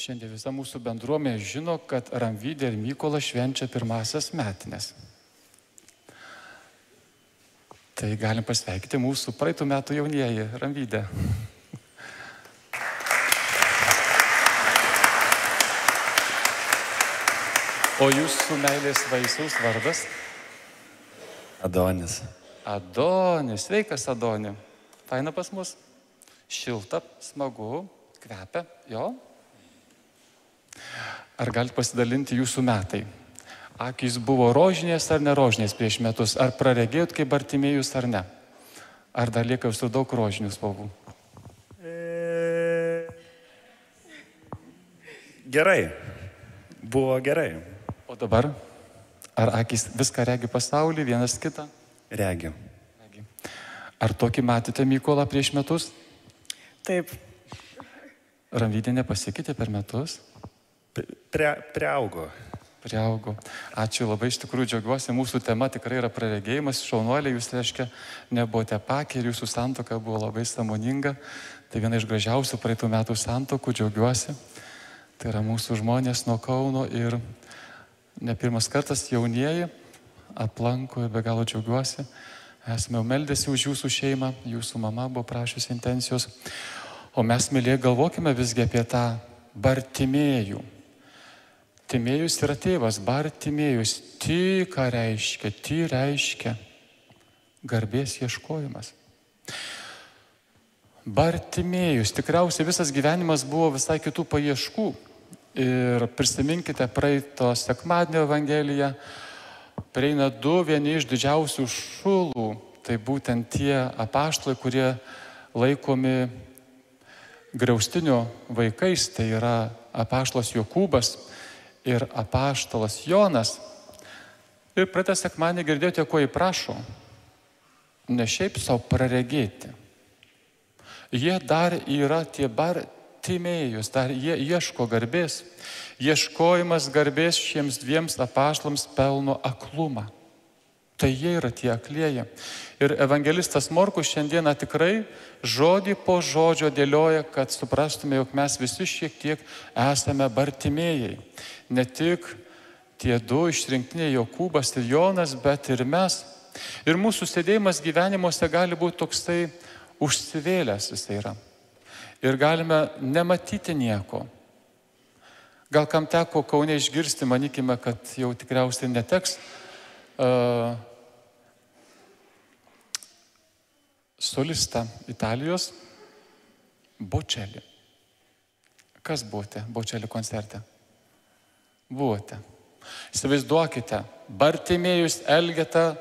Šiandien visa mūsų bendruomenė žino, kad Ramvydė ir Mykolas švenčia pirmasias metinės. Tai galim pasveikinti mūsų praeitų metų jaunieji Ramvydė. O jūsų meilės vaisiaus vardas? Adonis. Adonis. Sveikas, Adoni. Faina pas mus. Šilta, smagu, kvepia, jo. Ar galite pasidalinti jūsų metai? Akys buvo rožinės ar nerožinės prieš metus? Ar praregėjot kaip Bartimėjus ar ne? Ar dar lieka jūsų daug rožinių spalvų? Gerai. Buvo gerai. O dabar? Ar akys viską regi pasaulį, vienas kitą? Regi. Ar tokį matėte Mykolą prieš metus? Taip. Ramvydė nepasikeitė per metus? Priaugo. Priaugo. Ačiū labai, iš tikrųjų džiaugiuosi. Mūsų tema tikrai yra praregėjimas. Šaunuoliai, jūs reiškia, nebuvote pakę ir jūsų santuoka buvo labai sąmoninga. Tai viena iš gražiausių praeitų metų santuokų, džiaugiuosi. Tai yra mūsų žmonės nuo Kauno ir ne pirmas kartas jaunieji aplanko ir be galo džiaugiuosi. Esame jau meldėsi už jūsų šeimą, jūsų mama buvo prašiusi intencijos. O mes, mėlyje, galvokime visgi apie tą Bartimėjų. Timėjus yra tėvas, Bartimėjus. Ty, ką reiškia? Ty reiškia garbės ieškojimas. Bartimėjus. Tikriausiai visas gyvenimas buvo visai kitų paieškų. Ir prisiminkite praeito sekmadienio Evangeliją. Prieina vieni iš didžiausių šulų. Tai būtent tie apaštalai, kurie laikomi griaustinio vaikais. Tai yra apaštalas Jokūbas ir apaštalas Jonas. Ir praeitą sekmadienį girdėjote, ko jį prašo. Ne šiaip savo praregėti. Jie dar yra tie Bartimėjus, dar jie ieško garbės. Ieškojimas garbės šiems dviems apaštalams pelno aklumą. Tai jie yra tie aklieji. Ir evangelistas Morkus šiandieną tikrai žodį po žodžio dėlioja, kad suprastume, jog mes visi šiek tiek esame Bartimėjai. Ne tik tie du išrinktiniai Jokūbas ir Jonas, bet ir mes. Ir mūsų sėdėjimas gyvenimuose gali būti toksai užsivėlęs jisai yra. Ir galime nematyti nieko. Gal kam teko Kaune išgirsti, manykime, kad jau tikriausiai neteks solistą Italijos Bocelli. Kas buvote Bocelli koncerte? Buvote. Įsivaizduokite, Bartimėjus Elgeta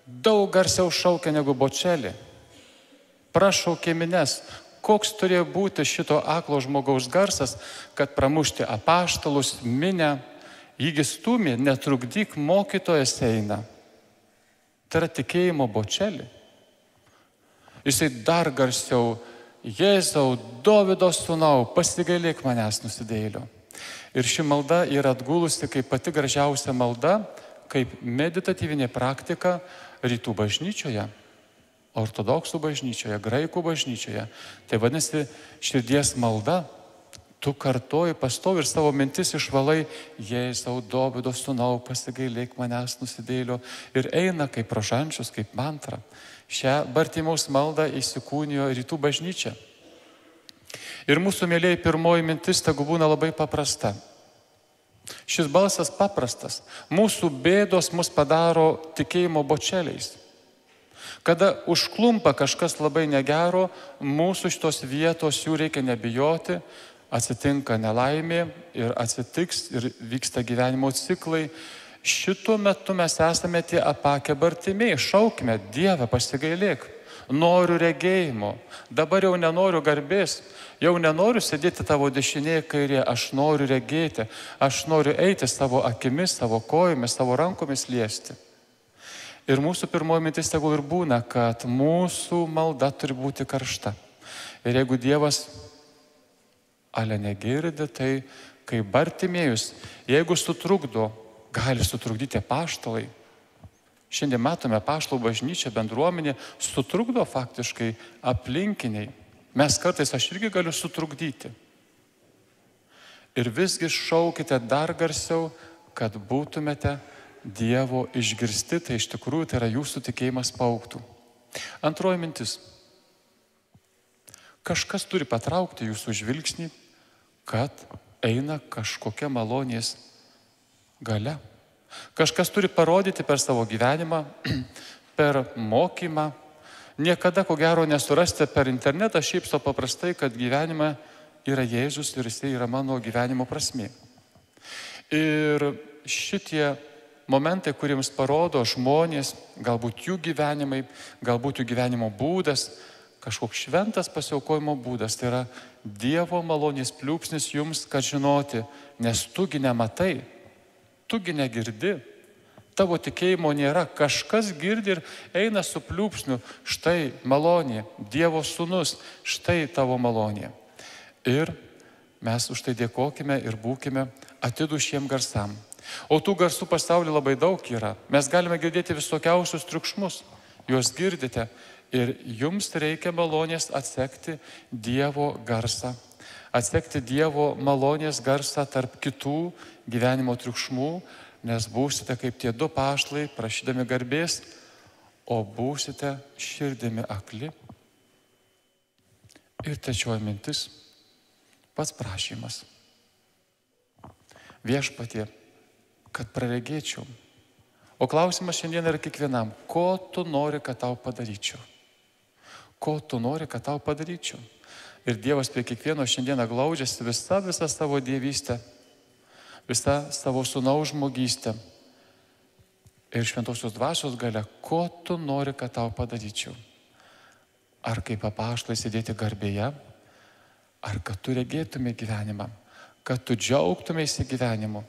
daug garsiau šaukia negu Bocelli. Prašaukė mines. Koks turėjo būti šito aklo žmogaus garsas, kad pramušti apaštalus, minę, jį stūmė, netrukdyk, mokytojas eina. Tai yra tikėjimo Bocelli. Jisai dar garsiau, Jėzau, Dovydo sūnau, pasigailėk manęs nusidėjėlio. Ir ši malda yra atgulusi kaip pati gražiausia malda, kaip meditatyvinė praktika rytų bažnyčioje, ortodoksų bažnyčioje, graikų bažnyčioje. Tai vadinasi širdies malda. Tu kartoji, pastovi ir savo mintis išvalai, Jėzau, Dovydo sūnau, pasigailėk manęs nusidėjėlio. Ir eina kaip rožančius, kaip mantra. Šią Bartimėjaus maldą įsikūnijo rytų bažnyčia. Ir mūsų mėlėjai pirmoji mintis tegu būna labai paprasta. Šis balsas paprastas. Mūsų bėdos mus padaro tikėjimo bočeliais. Kada užklumpa kažkas labai negero, mūsų šitos vietos jų reikia nebijoti, atsitinka nelaimė ir atsitiks ir vyksta gyvenimo ciklai. Šituo metu mes esame tie apakę Bartimėjai. Šaukime, Dieve, pasigailėk. Noriu regėjimo. Dabar jau nenoriu garbės. Jau nenoriu sėdėti tavo dešinėje kairėje. Aš noriu regėti. Aš noriu eiti savo akimis, savo kojomis, savo rankomis liesti. Ir mūsų pirmoji mintis tegul ir būna, kad mūsų malda turi būti karšta. Ir jeigu Dievas ale negirdi, tai kaip Bartimėjus, jeigu sutrukdo, gali sutrukdyti apaštalai. Šiandien matome apaštalų bažnyčią, bendruomenė, sutrukdo faktiškai aplinkiniai. Mes kartais, aš irgi galiu sutrukdyti. Ir visgi šaukite dar garsiau, kad būtumėte Dievo išgirsti, tai iš tikrųjų tai yra jūsų tikėjimas paaugtų. Antroji mintis. Kažkas turi patraukti jūsų žvilgsnį, kad eina kažkokia malonės galia. Kažkas turi parodyti per savo gyvenimą, per mokymą. Niekada, ko gero, nesurasti per internetą šiaip so paprastai, kad gyvenime yra Jėzus ir jisai yra mano gyvenimo prasmė. Ir šitie momentai, kuriems parodo žmonės, galbūt jų gyvenimai, galbūt jų gyvenimo būdas, kažkoks šventas pasiaukojimo būdas, tai yra Dievo malonės pliūpsnis jums, kad žinoti, nes tugi nematai, tugi negirdi, tavo tikėjimo nėra, kažkas girdi ir eina su pliūpsniu, štai malonė, Dievo sūnus, štai tavo malonė. Ir mes už tai dėkokime ir būkime atidūs šiem garsam. O tų garsų pasaulyje labai daug yra. Mes galime girdėti visokiausius triukšmus, juos girdite ir jums reikia malonės atsekti Dievo garsą, atsekti Dievo malonės garsą tarp kitų gyvenimo triukšmų, nes būsite kaip tie du pašlai, prašydami garbės, o būsite širdimi akli. Ir trečioji mintis, pats prašymas. Viešpatie, kad praregėčiau. O klausimas šiandien yra kiekvienam, ko tu nori, kad tau padaryčiau? Ko tu nori, kad tau padaryčiau? Ir Dievas prie kiekvieno šiandieną glaudžiasi visą savo dievystę, visą savo sūnaus žmogystę. Ir šventosios dvasios galia, ko tu nori, kad tau padaryčiau? Ar kaip apaštalai sėdėti garbėje, ar kad tu regėtumė gyvenimą, kad tu džiaugtumėsi gyvenimu.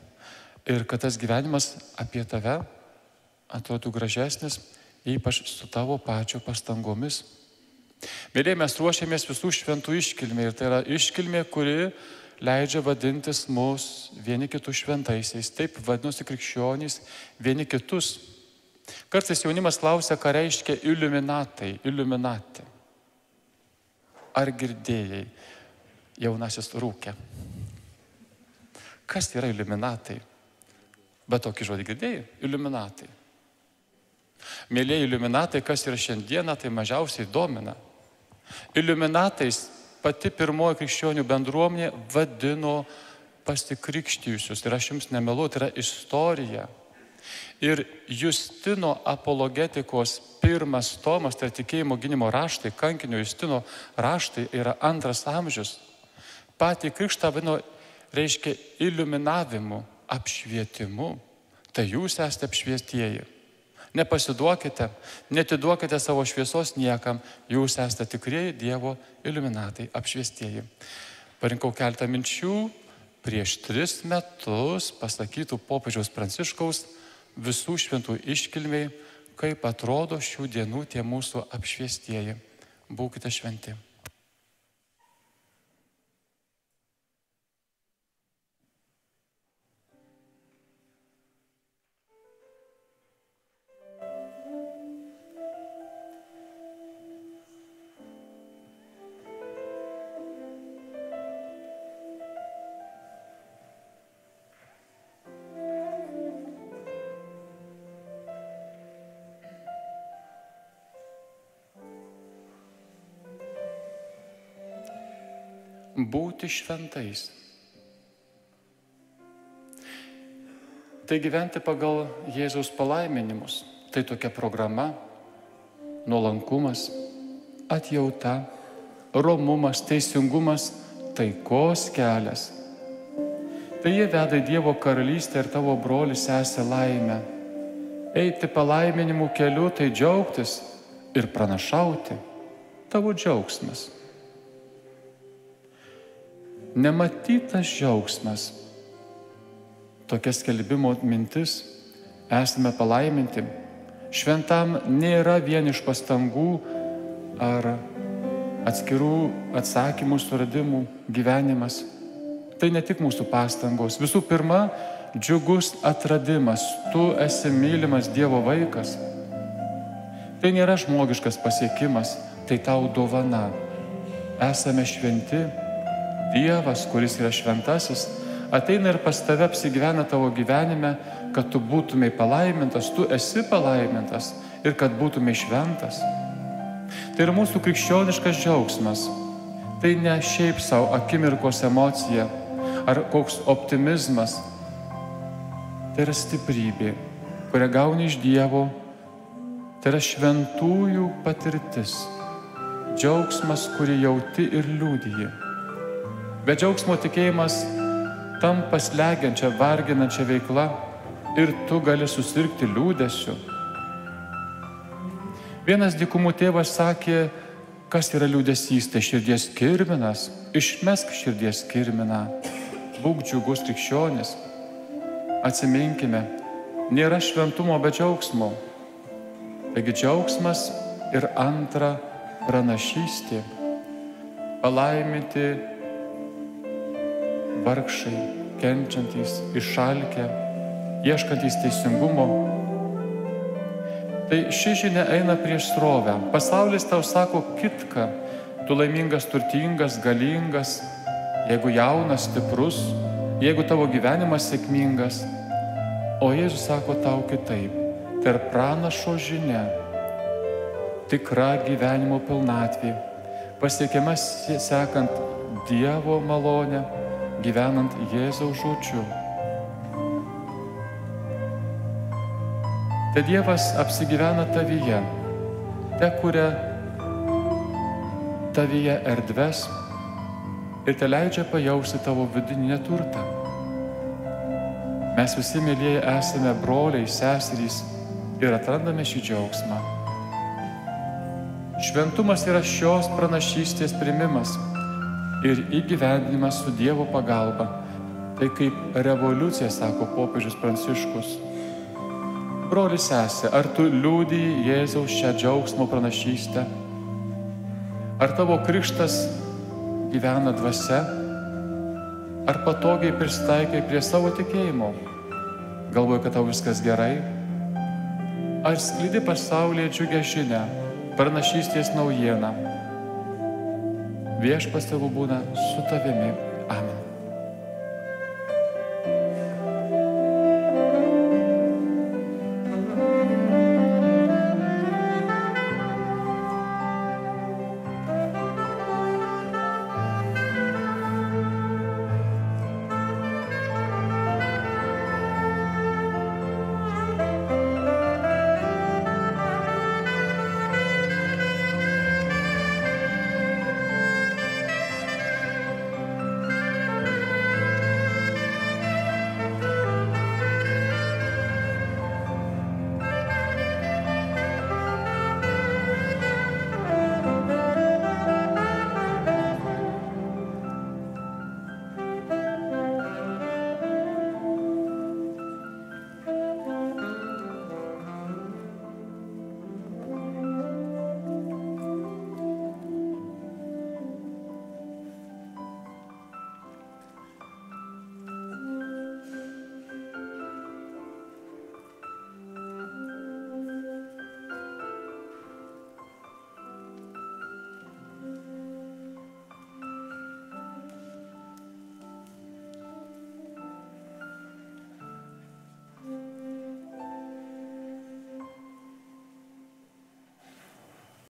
Ir kad tas gyvenimas apie tave atrodo gražesnis, ypač su tavo pačio pastangomis. Mėlyje, mes ruošiamės visų šventų iškilmė ir tai yra iškilmė, kuri leidžia vadintis mus vieni kitų šventaisiais. Taip vadinosi krikščionys vieni kitus. Kartais jaunimas klausia, ką reiškia iliuminatai, iliuminatė. Ar girdėjai, jaunasis rūkė? Kas yra iliuminatai? Bet tokį žodį girdėjai? Iliuminatai. Mėlyje, iliuminatai, kas yra šiandieną, tai mažiausiai domina. Iliuminatais pati pirmoji krikščionių bendruomenė vadino pasikrikštijusius. Ir aš jums nemeluoju, tai yra istorija. Ir Justino apologetikos pirmas tomas, tai tikėjimo gynimo raštai, kankinio Justino raštai yra 2 amžius. Patį krikštą vadino, reiškia iliuminavimu, apšvietimu. Tai jūs esate apšviestieji. Nepasiduokite, netiduokite savo šviesos niekam, jūs esate tikrieji Dievo iliuminatai, apšviestieji. Parinkau keletą minčių prieš 3 metus pasakytų popiežiaus Pranciškaus visų šventų iškilmiai, kaip atrodo šių dienų tie mūsų apšviestieji. Būkite šventi. Būti šventais. Tai gyventi pagal Jėzaus palaiminimus. Tai tokia programa, nuolankumas, atjauta, romumas, teisingumas, taikos kelias. Tai jie veda į Dievo karalystę ir tavo brolis sesė laimę. Eiti palaiminimų keliu, tai džiaugtis ir pranašauti tavo džiaugsmas. Nematytas džiaugsmas. Tokia skelbimo mintis, esame palaiminti. Šventam nėra vien iš pastangų ar atskirų atsakymų suradimų gyvenimas. Tai ne tik mūsų pastangos. Visų pirma, džiugus atradimas. Tu esi mylimas Dievo vaikas. Tai nėra žmogiškas pasiekimas, tai tau dovana. Esame šventi. Dievas, kuris yra šventasis, ateina ir pas tave apsigyvena tavo gyvenime, kad tu būtumai palaimintas, tu esi palaimintas ir kad būtumai šventas. Tai yra mūsų krikščioniškas džiaugsmas. Tai ne šiaip savo akimirkos emocija ar koks optimizmas. Tai yra stiprybė, kurią gauni iš Dievo. Tai yra šventųjų patirtis. Džiaugsmas, kurį jauti ir liūdiji. Be džiaugsmo tikėjimas tampa slegiančia, varginančia veikla ir tu gali susirgti liūdesiu. Vienas dykumų tėvas sakė, kas yra liūdesys, tai širdies kirminas. Išmesk širdies kirminą. Būk džiugus krikščionis. Atsiminkime, nėra šventumo be džiaugsmo. Taigi džiaugsmas ir antra pranašystė. Palaiminti vargšai, kenčiantys, išalkę, ieškantys teisingumo. Tai ši žinia eina prieš srovę. Pasaulis tau sako kitką. Tu laimingas, turtingas, galingas, jeigu jaunas, stiprus, jeigu tavo gyvenimas sėkmingas. O Jėzus sako tau kitaip. Tai yra pranašo žinia. Tikra gyvenimo pilnatvė. Pasiekiama sekant Dievo malonę, gyvenant Jėzaus žodžiu. Te Dievas apsigyvena tavyje, te kuria tavyje erdves ir te leidžia pajausti tavo vidinį neturtą. Mes visi, mėlyjeji, esame broliai, seserys ir atrandame šį džiaugsmą. Šventumas yra šios pranašystės primimas ir įgyvendinimas su Dievo pagalba. Tai kaip revoliucija, sako popiežius Pranciškus. Broli, sesė, ar tu liūdiji Jėzaus šią džiaugsmo pranašystę? Ar tavo krikštas gyvena dvasia? Ar patogiai pristaikai prie savo tikėjimo? Galvoji, kad tau viskas gerai? Ar sklydi pasaulyje džiugią žinią, pranašystės naujieną? Viešpats tegu būna su tavimi. Amen.